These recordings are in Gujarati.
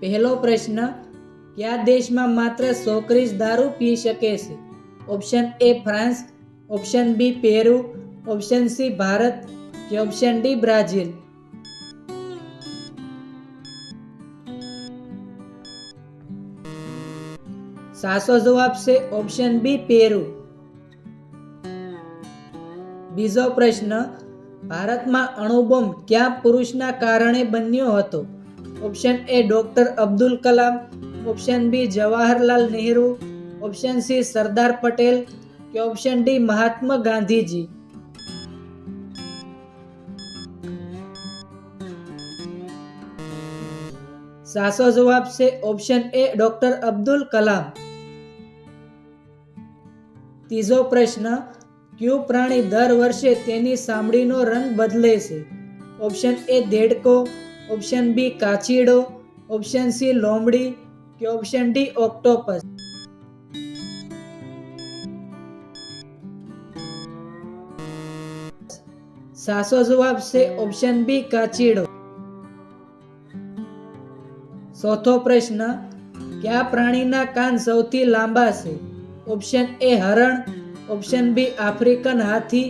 પહેલો પ્રશ્ન, કયા દેશમાં માત્ર છોકરી જ દારૂ પી શકે છે? Option A France, option B Peru, option C Bharat કે ઓપ્શન ડી બ્રાઝિલ? સાચો જવાબ છે ઓપ્શન બી પેરુ. બીજો પ્રશ્ન, ભારતમાં અણુબોમ્બ કયા પુરુષના કારણે બન્યો હતો? Option A doctor Abdul Kalam, option B Jawaharlal Nehru, option C Sardar Patel કે ઓપ્શન ડી મહાત્મા ગાંધીજી? સાચો જવાબ છે option A doctor Abdul Kalam. ત્રીજો પ્રશ્ન, કયું પ્રાણી દર વર્ષે તેની ચામડીનો રંગ બદલે છે? ઓપ્શન એ દેડકો, ઓપ્શન બી કાચીડો, ઓપ્શન સી લોમડી કે ઓપ્શન ડી ઓક્ટોપસ? સાચો જવાબ છે ઓપ્શન બી કાચીડો. ચોથો પ્રશ્ન, કયા પ્રાણીના કાન સૌથી લાંબા છે? ઓપ્શન એ હરણ, ઓપ્શન બી આફ્રિકન હાથી,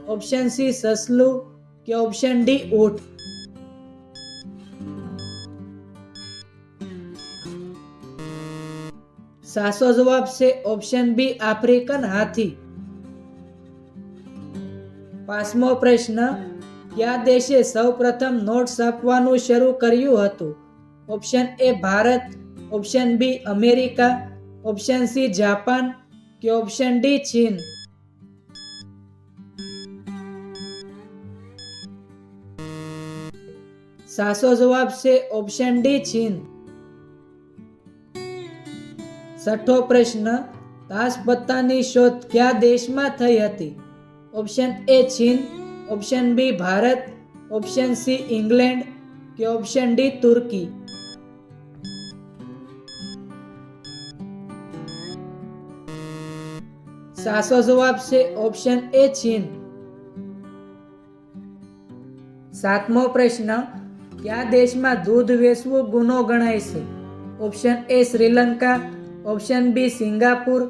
ઓપ્શન સી સસલું કે ઓપ્શન ડી ઊંટ? સાચો જવાબ છે ઓપ્શન બી આફ્રિકન હાથી. પાંચમો પ્રશ્ન, કયા દેશે સૌપ્રથમ નોટ છાપવાનું શરૂ કર્યું હતું? Option A Bharat, option B America, option C Japan કે ઓપ્શન ડી ચીન? સાચો જવાબ છે ઓપ્શન ડી ચીન. છઠ્ઠો પ્રશ્ન, તાશ પત્તાની શોધ કયા દેશમાં થઈ હતી? ઓપ્શન એ ચીન, option B Bharat, option C England કે ઓપ્શન ડી તુર્કી? સાચો જવાબ છે ઓપ્શન એ ચીન. સાતમો પ્રશ્ન, કયા દેશમાં દૂધ વેચવું ગુનો ગણાય છે? Option A Sri Lanka, option B Singapore,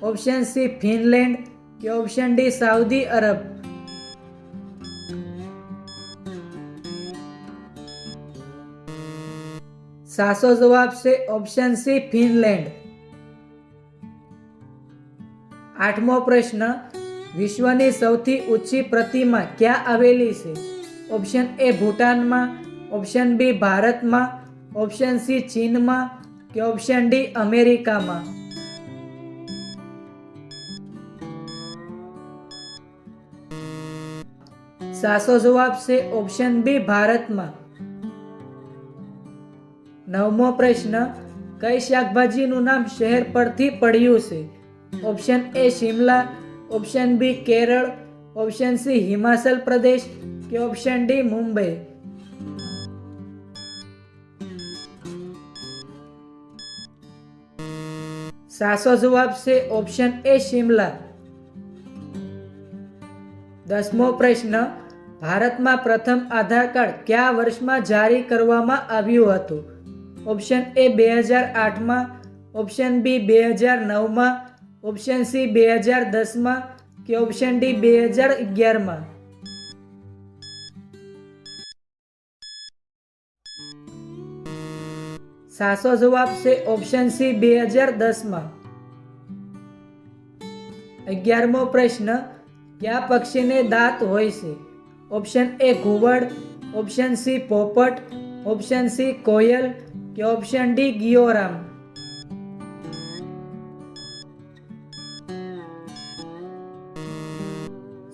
option C Finland કે ઓપ્શન ડી સાઉદી અરબ? સાચો જવાબ છે ઓપ્શન સી ફિનલેન્ડ. આઠમો પ્રશ્ન, વિશ્વની સૌથી ઊંચી પ્રતિમા ક્યાં આવેલી છે? ઓપ્શન એ ભૂટાનમાં, ઓપ્શન બી ભારતમાં, ઓપ્શન સી ચીનમાં કે ઓપ્શન ડી અમેરિકામાં? સાચો જવાબ છે ઓપ્શન બી ભારતમાં. નવમો પ્રશ્ન, કઈ શાકભાજીનું નામ શહેર પરથી પડ્યું છે? Option A Shimla, option B Kerala, option C Himachal Pradesh કે ઓપ્શન ડી મુંબઈ? સાચો જવાબ છે ઓપ્શન એ શિમલા. દસમો પ્રશ્ન, ભારતમાં પ્રથમ આધાર કાર્ડ કયા વર્ષમાં જારી કરવામાં આવ્યું હતું? ઓપ્શન એ 2008માં, ઓપ્શન બી 2009માં, ઓપ્શન સી 2010માં કે ઓપ્શન ડી 2011માં? સાચો જવાબ છે ઓપ્શન સી 2010માં. 11મો પ્રશ્ન, કયા પક્ષીને દાંત હોય છે? ઓપ્શન એ ઘુવડ, ઓપ્શન સી પોપટ, ઓપ્શન સી કોયલ કે ઓપ્શન ડી ગિયોરામ?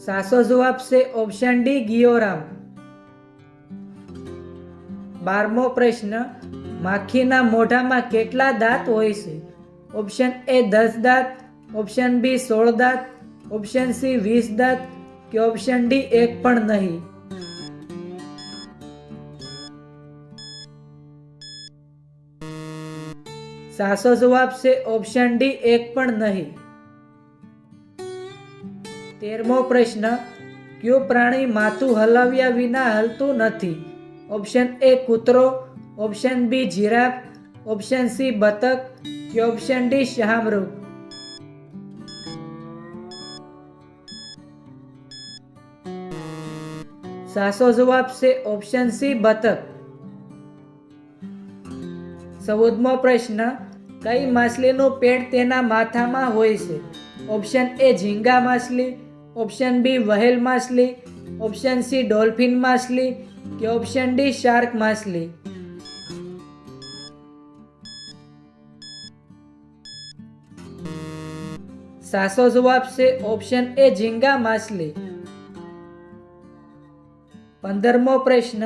સાચો જવાબ છે ઓપ્શન ડી ગિયોરામ. 12મો પ્રશ્ન, માખીના મોઢામાં કેટલા દાંત હોય છે? ઓપ્શન એ 10 દાંત, ઓપ્શન બી 16 દાંત, ઓપ્શન સી 20 દાંત કે ઓપ્શન ડી એક પણ નહીં? સાચો જવાબ છે ઓપ્શન ડી એક પણ નહીં. 13મો પ્રશ્ન, કયું પ્રાણી માથું હલાવ્યા વિના હલતું નથી? ઓપ્શન એ કૂતરો, option B giraffe, option C બતક કે ઓપ્શન ડી શાહમૃગ? સાચો જવાબ છે ઓપ્શન સી બતક. 14મો પ્રશ્ન, કઈ માછલીનું પેટ તેના માથામાં હોય છે? ઓપ્શન એ ઝીંગા માછલી, ઓપ્શન બી વ્હેલ માછલી, ઓપ્શન સી ડોલ્ફિન માછલી કે ઓપ્શન ડી શાર્ક માછલી? સાચો જવાબ છે ઓપ્શન એ ઝીંગા માછલી. 15મો પ્રશ્ન,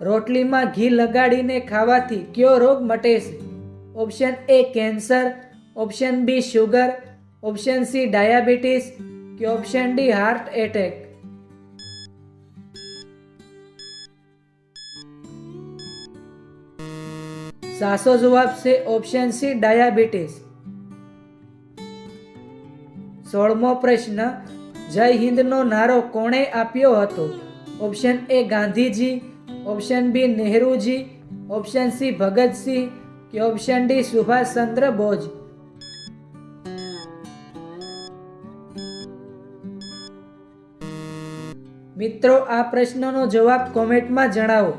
રોટલીમાં ઘી લગાડીને ખાવાથી કયો રોગ મટે છે? Option A cancer, option B sugar, option C diabetes કે ઓપ્શન ડી હાર્ટ એટેક? સાચો જવાબ છે ઓપ્શન સી ડાયાબિટીસ. 16મો પ્રશ્ન, જય હિન્દનો નારો કોણે આપ્યો હતો? Option A Gandhiji, option B Nehruji, option C Bhagat Singh કે ઓપ્શન ડી સુભાષચંદ્ર બોઝ? મિત્રો, આ પ્રશ્નનો જવાબ કોમેન્ટમાં જણાવો.